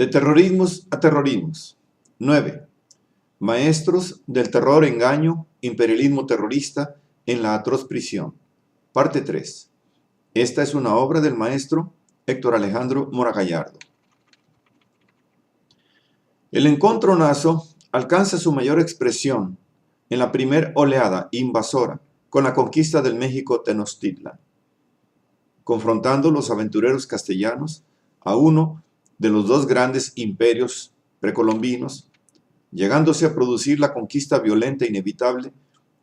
De terrorismos a terrorismos. 9. Maestros del terror, engaño, imperialismo terrorista en la atroz prisión. Parte 3. Esta es una obra del maestro Héctor Alejandro Mora Gallardo. El encontronazo alcanza su mayor expresión en la primer oleada invasora con la conquista del México Tenochtitlan, confrontando los aventureros castellanos a uno de los dos grandes imperios precolombinos, llegándose a producir la conquista violenta e inevitable,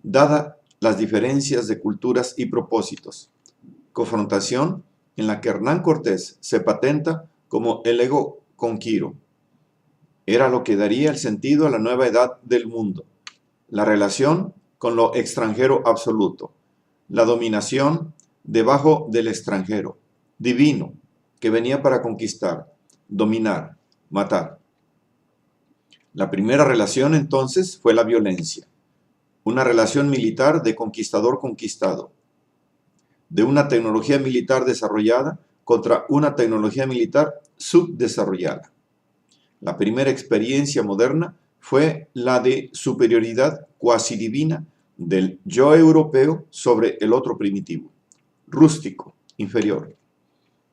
dada las diferencias de culturas y propósitos. Confrontación en la que Hernán Cortés se patenta como el ego conquiro. Era lo que daría el sentido a la nueva edad del mundo, la relación con lo extranjero absoluto, la dominación debajo del extranjero, divino, que venía para conquistar, dominar, matar. La primera relación entonces fue la violencia, una relación militar de conquistador-conquistado, de una tecnología militar desarrollada contra una tecnología militar subdesarrollada. La primera experiencia moderna fue la de superioridad cuasi divina del yo europeo sobre el otro primitivo, rústico, inferior.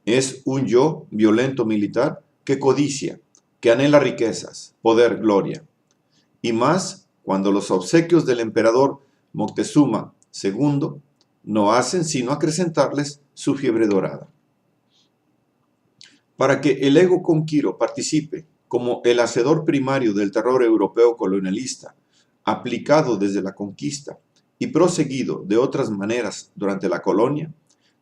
Es un yo violento militar que codicia, que anhela riquezas, poder, gloria. Y más cuando los obsequios del emperador Moctezuma II no hacen sino acrecentarles su fiebre dorada. Para que el ego conquiro participe como el hacedor primario del terror europeo colonialista, aplicado desde la conquista y proseguido de otras maneras durante la colonia,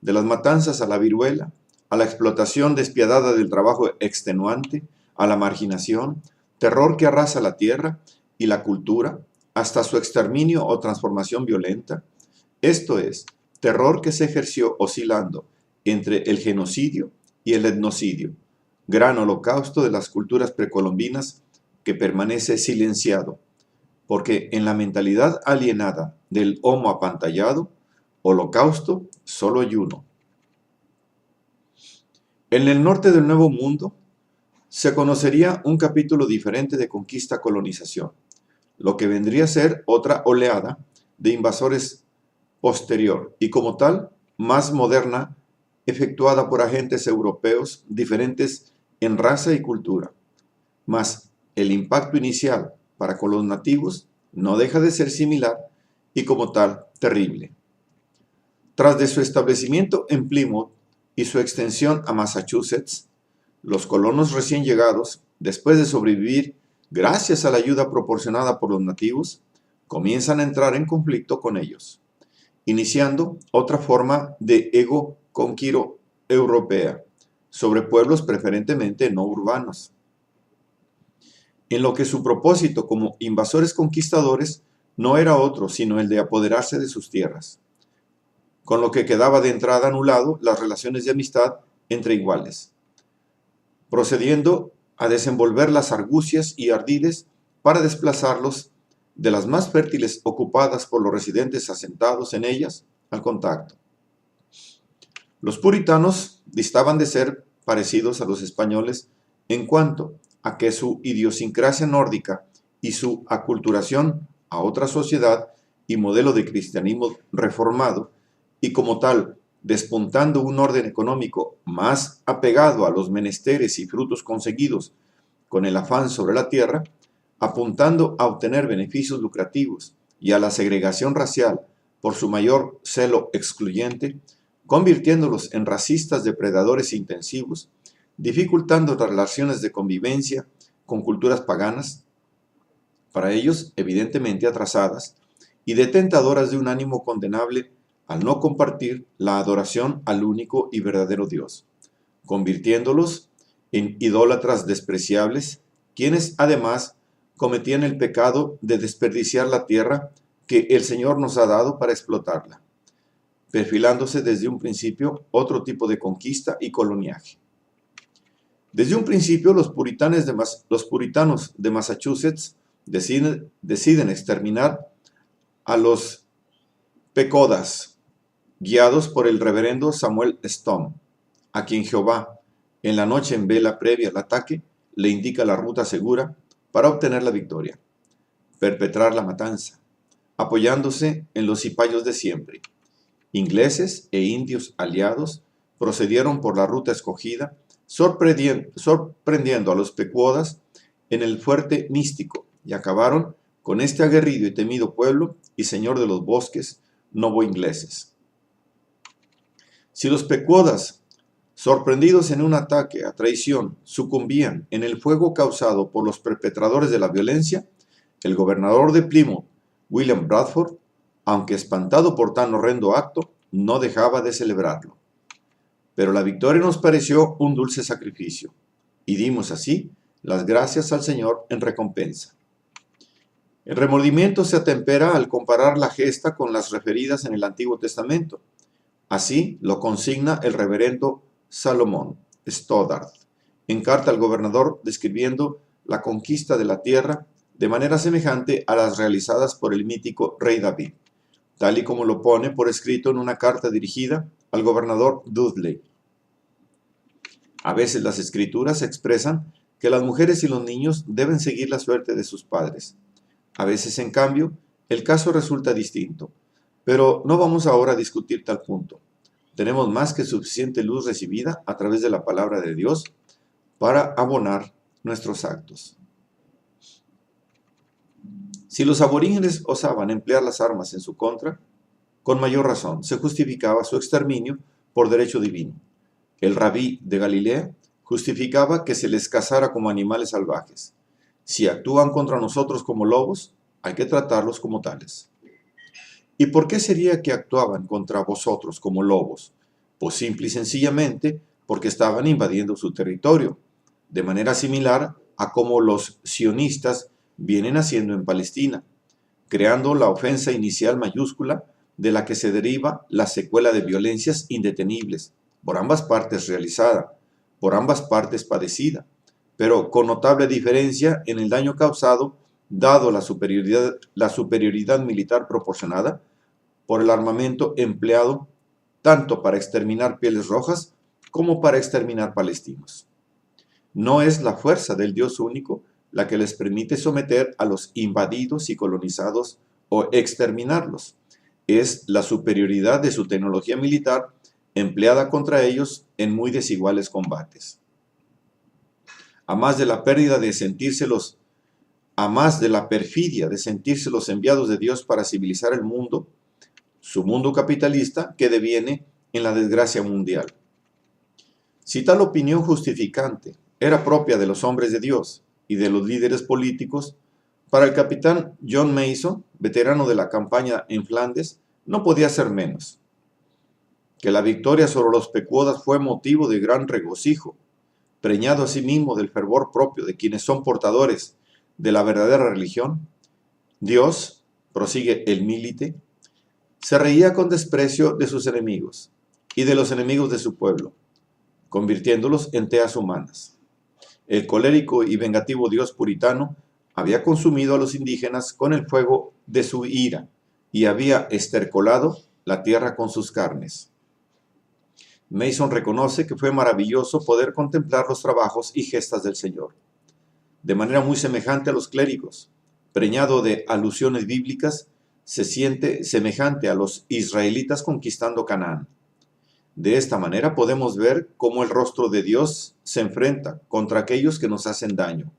de las matanzas a la viruela, a la explotación despiadada del trabajo extenuante, a la marginación, terror que arrasa la tierra y la cultura, hasta su exterminio o transformación violenta, esto es, terror que se ejerció oscilando entre el genocidio y el etnocidio, gran holocausto de las culturas precolombinas que permanece silenciado, porque en la mentalidad alienada del homo apantallado, holocausto solo hay uno. En el norte del Nuevo Mundo se conocería un capítulo diferente de conquista-colonización, lo que vendría a ser otra oleada de invasores posterior y como tal más moderna, efectuada por agentes europeos diferentes en raza y cultura. Mas el impacto inicial para con los nativos no deja de ser similar y como tal terrible. Tras de su establecimiento en Plymouth y su extensión a Massachusetts, los colonos recién llegados, después de sobrevivir gracias a la ayuda proporcionada por los nativos, comienzan a entrar en conflicto con ellos, iniciando otra forma de ego conquiro europea sobre pueblos preferentemente no urbanos, en lo que su propósito como invasores conquistadores no era otro sino el de apoderarse de sus tierras, con lo que quedaba de entrada anulado las relaciones de amistad entre iguales, procediendo a desenvolver las argucias y ardides para desplazarlos de las más fértiles ocupadas por los residentes asentados en ellas al contacto. Los puritanos distaban de ser parecidos a los españoles en cuanto a que su idiosincrasia nórdica y su aculturación a otra sociedad y modelo de cristianismo reformado, y como tal despuntando un orden económico más apegado a los menesteres y frutos conseguidos con el afán sobre la tierra, apuntando a obtener beneficios lucrativos y a la segregación racial por su mayor celo excluyente, convirtiéndolos en racistas depredadores intensivos, dificultando las relaciones de convivencia con culturas paganas, para ellos evidentemente atrasadas, y detentadoras de un ánimo condenable al no compartir la adoración al único y verdadero Dios, convirtiéndolos en idólatras despreciables, quienes además cometían el pecado de desperdiciar la tierra que el Señor nos ha dado para explotarla, perfilándose desde un principio otro tipo de conquista y coloniaje. Desde un principio los puritanos de Massachusetts deciden exterminar a los Pequodas, guiados por el reverendo Samuel Stone, a quien Jehová, en la noche en vela previa al ataque, le indica la ruta segura para obtener la victoria, perpetrar la matanza, apoyándose en los cipayos de siempre. Ingleses e indios aliados procedieron por la ruta escogida, sorprendiendo a los pequodas en el fuerte místico, y acabaron con este aguerrido y temido pueblo y señor de los bosques novoingleses. Si los pequodas, sorprendidos en un ataque a traición, sucumbían en el fuego causado por los perpetradores de la violencia, el gobernador de Plymouth, William Bradford, aunque espantado por tan horrendo acto, no dejaba de celebrarlo. Pero la victoria nos pareció un dulce sacrificio, y dimos así las gracias al Señor en recompensa. El remordimiento se atempera al comparar la gesta con las referidas en el Antiguo Testamento. Así lo consigna el reverendo Salomón Stoddard en carta al gobernador describiendo la conquista de la tierra de manera semejante a las realizadas por el mítico rey David, tal y como lo pone por escrito en una carta dirigida al gobernador Dudley. A veces las escrituras expresan que las mujeres y los niños deben seguir la suerte de sus padres. A veces, en cambio, el caso resulta distinto, pero no vamos ahora a discutir tal punto. Tenemos más que suficiente luz recibida a través de la palabra de Dios para abonar nuestros actos. Si los aborígenes osaban emplear las armas en su contra, con mayor razón se justificaba su exterminio por derecho divino. El rabí de Galilea justificaba que se les cazara como animales salvajes. Si actúan contra nosotros como lobos, hay que tratarlos como tales. ¿Y por qué sería que actuaban contra vosotros como lobos? Pues simple y sencillamente porque estaban invadiendo su territorio, de manera similar a como los sionistas vienen haciendo en Palestina, creando la ofensa inicial mayúscula de la que se deriva la secuela de violencias indetenibles, por ambas partes realizada, por ambas partes padecida, pero con notable diferencia en el daño causado, dado la superioridad militar proporcionada por el armamento empleado tanto para exterminar pieles rojas como para exterminar palestinos. No es la fuerza del Dios único la que les permite someter a los invadidos y colonizados o exterminarlos. Es la superioridad de su tecnología militar empleada contra ellos en muy desiguales combates. A más de la perfidia de sentírselos enviados de Dios para civilizar el mundo, su mundo capitalista que deviene en la desgracia mundial. Si tal opinión justificante era propia de los hombres de Dios y de los líderes políticos, para el capitán John Mason, veterano de la campaña en Flandes, no podía ser menos. Que la victoria sobre los pequodas fue motivo de gran regocijo, preñado asimismo del fervor propio de quienes son portadores de la verdadera religión. Dios, prosigue el Milite, se reía con desprecio de sus enemigos y de los enemigos de su pueblo, convirtiéndolos en teas humanas. El colérico y vengativo Dios puritano había consumido a los indígenas con el fuego de su ira y había estercolado la tierra con sus carnes. Mason reconoce que fue maravilloso poder contemplar los trabajos y gestas del Señor. De manera muy semejante a los clérigos, preñado de alusiones bíblicas, se siente semejante a los israelitas conquistando Canaán. De esta manera podemos ver cómo el rostro de Dios se enfrenta contra aquellos que nos hacen daño,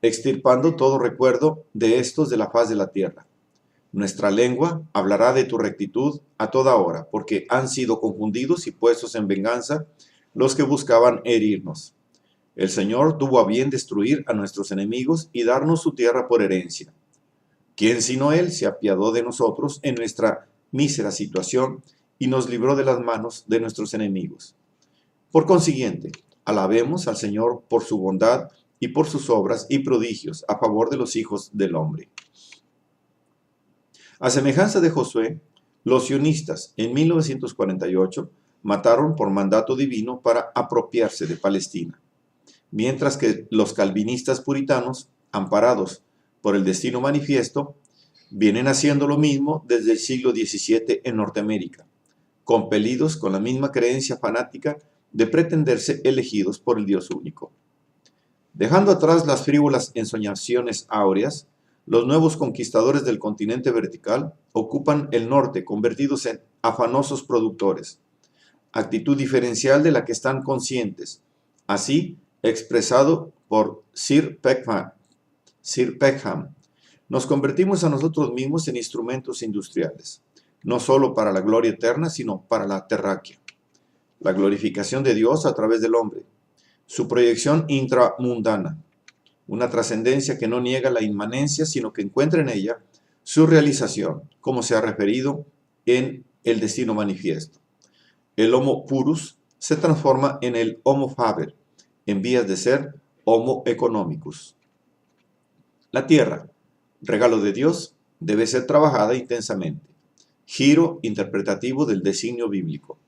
extirpando todo recuerdo de estos de la faz de la tierra. Nuestra lengua hablará de tu rectitud a toda hora, porque han sido confundidos y puestos en venganza los que buscaban herirnos. El Señor tuvo a bien destruir a nuestros enemigos y darnos su tierra por herencia. ¿Quién sino Él se apiadó de nosotros en nuestra mísera situación y nos libró de las manos de nuestros enemigos? Por consiguiente, alabemos al Señor por su bondad y por sus obras y prodigios a favor de los hijos del hombre. A semejanza de Josué, los sionistas en 1948 mataron por mandato divino para apropiarse de Palestina, mientras que los calvinistas puritanos, amparados por el destino manifiesto, vienen haciendo lo mismo desde el siglo XVII en Norteamérica, compelidos con la misma creencia fanática de pretenderse elegidos por el Dios único. Dejando atrás las frívolas ensoñaciones áureas, los nuevos conquistadores del continente vertical ocupan el norte, convertidos en afanosos productores, actitud diferencial de la que están conscientes, así expresado por Sir Peckham. Nos convertimos a nosotros mismos en instrumentos industriales, no solo para la gloria eterna, sino para la terráquea, la glorificación de Dios a través del hombre, su proyección intramundana, una trascendencia que no niega la inmanencia, sino que encuentra en ella su realización, como se ha referido en el destino manifiesto. El Homo purus se transforma en el Homo faber, en vías de ser Homo economicus. La tierra, regalo de Dios, debe ser trabajada intensamente, giro interpretativo del designio bíblico,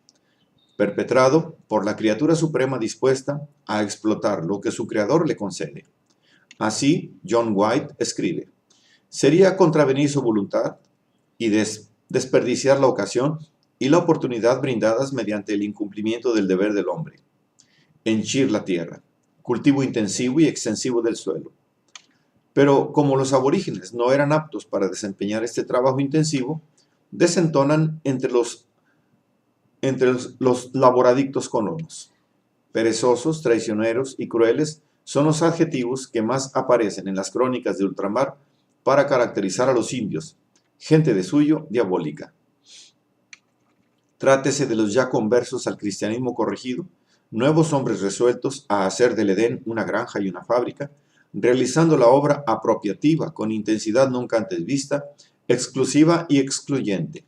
perpetrado por la criatura suprema dispuesta a explotar lo que su creador le concede. Así, John White escribe: sería contravenir su voluntad y desperdiciar la ocasión y la oportunidad brindadas mediante el incumplimiento del deber del hombre. Henchir la tierra, cultivo intensivo y extensivo del suelo. Pero como los aborígenes no eran aptos para desempeñar este trabajo intensivo, desentonan entre los laboradictos colonos. Perezosos, traicioneros y crueles son los adjetivos que más aparecen en las crónicas de ultramar para caracterizar a los indios, gente de suyo diabólica. Trátese de los ya conversos al cristianismo corregido, nuevos hombres resueltos a hacer del Edén una granja y una fábrica, realizando la obra apropiativa con intensidad nunca antes vista, exclusiva y excluyente.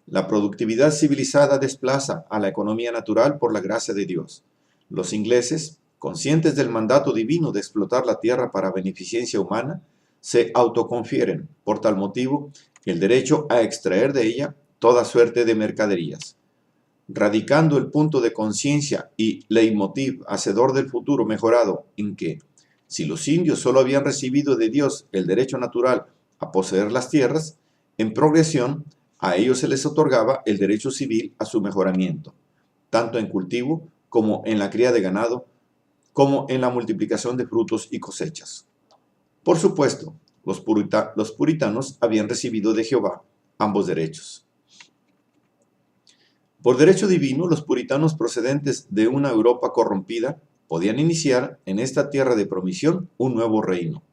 La productividad civilizada desplaza a la economía natural por la gracia de Dios. Los ingleses, conscientes del mandato divino de explotar la tierra para beneficencia humana, se autoconfieren, por tal motivo, el derecho a extraer de ella toda suerte de mercaderías. Radicando el punto de conciencia y leitmotiv hacedor del futuro mejorado en que, si los indios solo habían recibido de Dios el derecho natural a poseer las tierras, en progresión a ellos se les otorgaba el derecho civil a su mejoramiento, tanto en cultivo como en la cría de ganado, como en la multiplicación de frutos y cosechas. Por supuesto, los puritanos habían recibido de Jehová ambos derechos. Por derecho divino, los puritanos procedentes de una Europa corrompida podían iniciar en esta tierra de promisión un nuevo reino,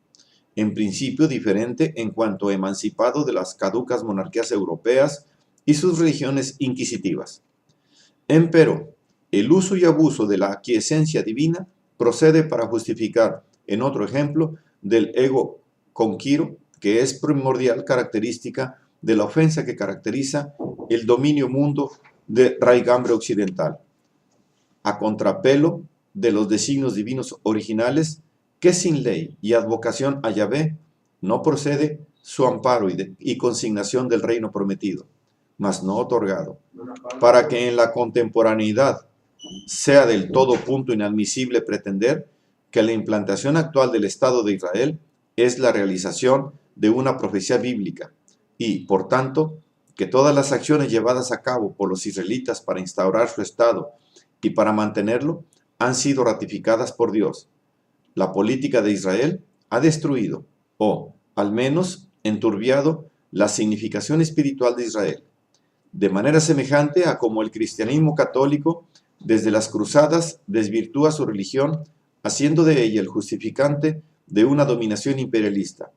en principio diferente en cuanto emancipado de las caducas monarquías europeas y sus religiones inquisitivas. Empero, el uso y abuso de la aquiescencia divina procede para justificar, en otro ejemplo, del ego conquiro, que es primordial característica de la ofensa que caracteriza el dominio mundo de raigambre occidental, a contrapelo de los designios divinos originales, que sin ley y advocación a Yahvé no procede su amparo y consignación del reino prometido, mas no otorgado, para que en la contemporaneidad sea del todo punto inadmisible pretender que la implantación actual del Estado de Israel es la realización de una profecía bíblica y, por tanto, que todas las acciones llevadas a cabo por los israelitas para instaurar su Estado y para mantenerlo han sido ratificadas por Dios. La política de Israel ha destruido, o al menos enturbiado, la significación espiritual de Israel, de manera semejante a como el cristianismo católico desde las cruzadas desvirtúa su religión, haciendo de ella el justificante de una dominación imperialista.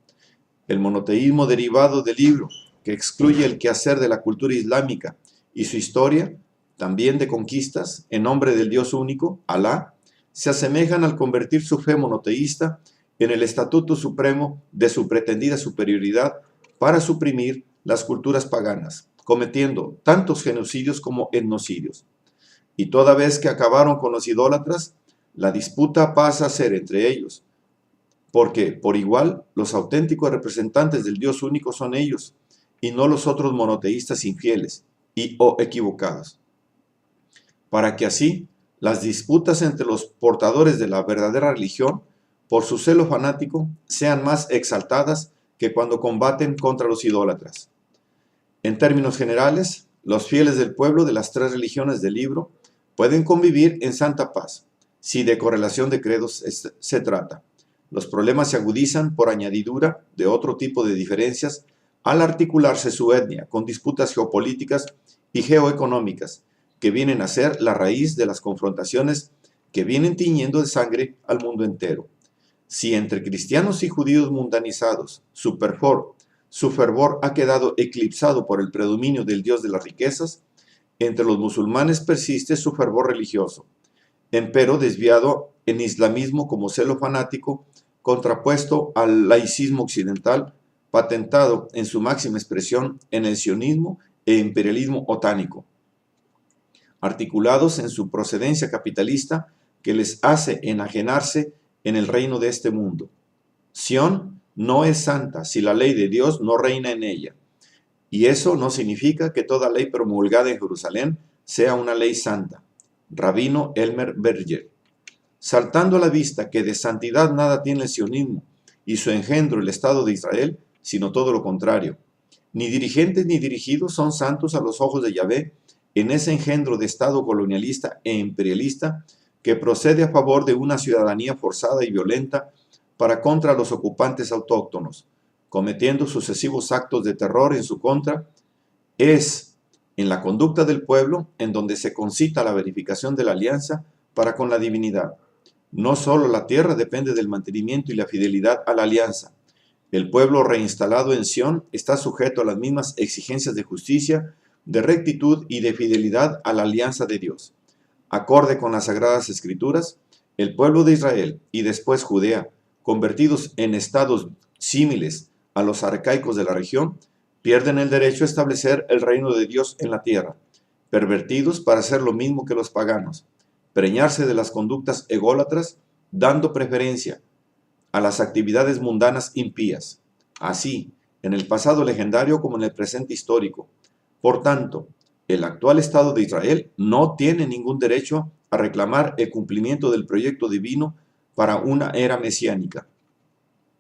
El monoteísmo derivado del libro, que excluye el quehacer de la cultura islámica y su historia, también de conquistas, en nombre del Dios único, Alá, se asemejan al convertir su fe monoteísta en el estatuto supremo de su pretendida superioridad para suprimir las culturas paganas, cometiendo tantos genocidios como etnocidios. Y toda vez que acabaron con los idólatras, la disputa pasa a ser entre ellos, porque por igual los auténticos representantes del Dios único son ellos, y no los otros monoteístas infieles o equivocados. Para que así las disputas entre los portadores de la verdadera religión, por su celo fanático, sean más exaltadas que cuando combaten contra los idólatras. En términos generales, los fieles del pueblo de las tres religiones del libro pueden convivir en santa paz, si de correlación de credos se trata. Los problemas se agudizan por añadidura de otro tipo de diferencias al articularse su etnia con disputas geopolíticas y geoeconómicas que vienen a ser la raíz de las confrontaciones que vienen tiñendo de sangre al mundo entero. Si entre cristianos y judíos mundanizados su fervor ha quedado eclipsado por el predominio del Dios de las riquezas, entre los musulmanes persiste su fervor religioso, empero desviado en islamismo como celo fanático, contrapuesto al laicismo occidental, patentado en su máxima expresión en el sionismo e imperialismo otánico, articulados en su procedencia capitalista que les hace enajenarse en el reino de este mundo. Sión no es santa si la ley de Dios no reina en ella, y eso no significa que toda ley promulgada en Jerusalén sea una ley santa. Rabino Elmer Berger. Saltando a la vista que de santidad nada tiene el sionismo y su engendro el Estado de Israel, sino todo lo contrario. Ni dirigentes ni dirigidos son santos a los ojos de Yahvé en ese engendro de Estado colonialista e imperialista que procede a favor de una ciudadanía forzada y violenta para contra los ocupantes autóctonos, cometiendo sucesivos actos de terror en su contra. Es en la conducta del pueblo en donde se concita la verificación de la alianza para con la divinidad. No solo la tierra depende del mantenimiento y la fidelidad a la alianza. El pueblo reinstalado en Sión está sujeto a las mismas exigencias de justicia, de rectitud y de fidelidad a la alianza de Dios. Acorde con las Sagradas Escrituras, el pueblo de Israel y después Judea, convertidos en estados símiles a los arcaicos de la región, pierden el derecho a establecer el reino de Dios en la tierra, pervertidos para hacer lo mismo que los paganos, preñarse de las conductas ególatras, dando preferencia a las actividades mundanas impías, así en el pasado legendario como en el presente histórico. Por tanto, el actual Estado de Israel no tiene ningún derecho a reclamar el cumplimiento del proyecto divino para una era mesiánica.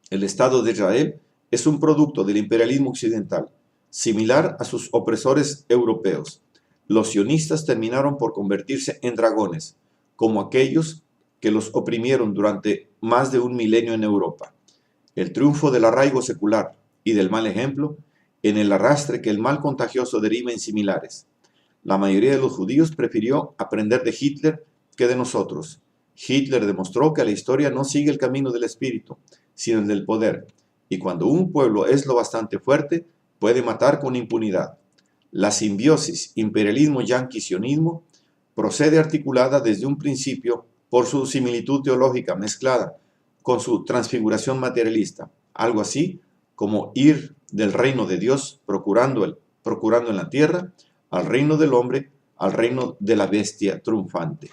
El Estado de Israel es un producto del imperialismo occidental, similar a sus opresores europeos. Los sionistas terminaron por convertirse en dragones, como aquellos que los oprimieron durante más de un milenio en Europa. El triunfo del arraigo secular y del mal ejemplo en el arrastre que el mal contagioso deriva en similares. La mayoría de los judíos prefirió aprender de Hitler que de nosotros. Hitler demostró que la historia no sigue el camino del espíritu, sino el del poder, y cuando un pueblo es lo bastante fuerte, puede matar con impunidad. La simbiosis imperialismo-yanqui-sionismo procede articulada desde un principio por su similitud teológica mezclada con su transfiguración materialista, algo así como ir del reino de Dios procurando en la tierra al reino del hombre, al reino de la bestia triunfante.